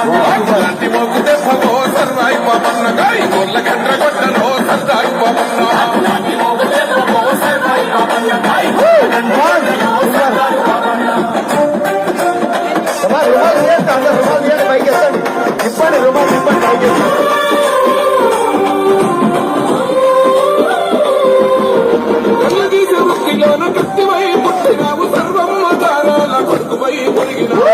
లాంటి మోకు దెబ్బలో సర్వాయి బాబన్న గాయి గొర్ల గండ్ర గొడ్డలో సర్దారు బాబన్న ఇప్పటి రూపాయలు కళ్ళగీసలోన కత్తివై పుట్టినావు సర్వమ్మ తారాల కొడుకువై పొడిగినావు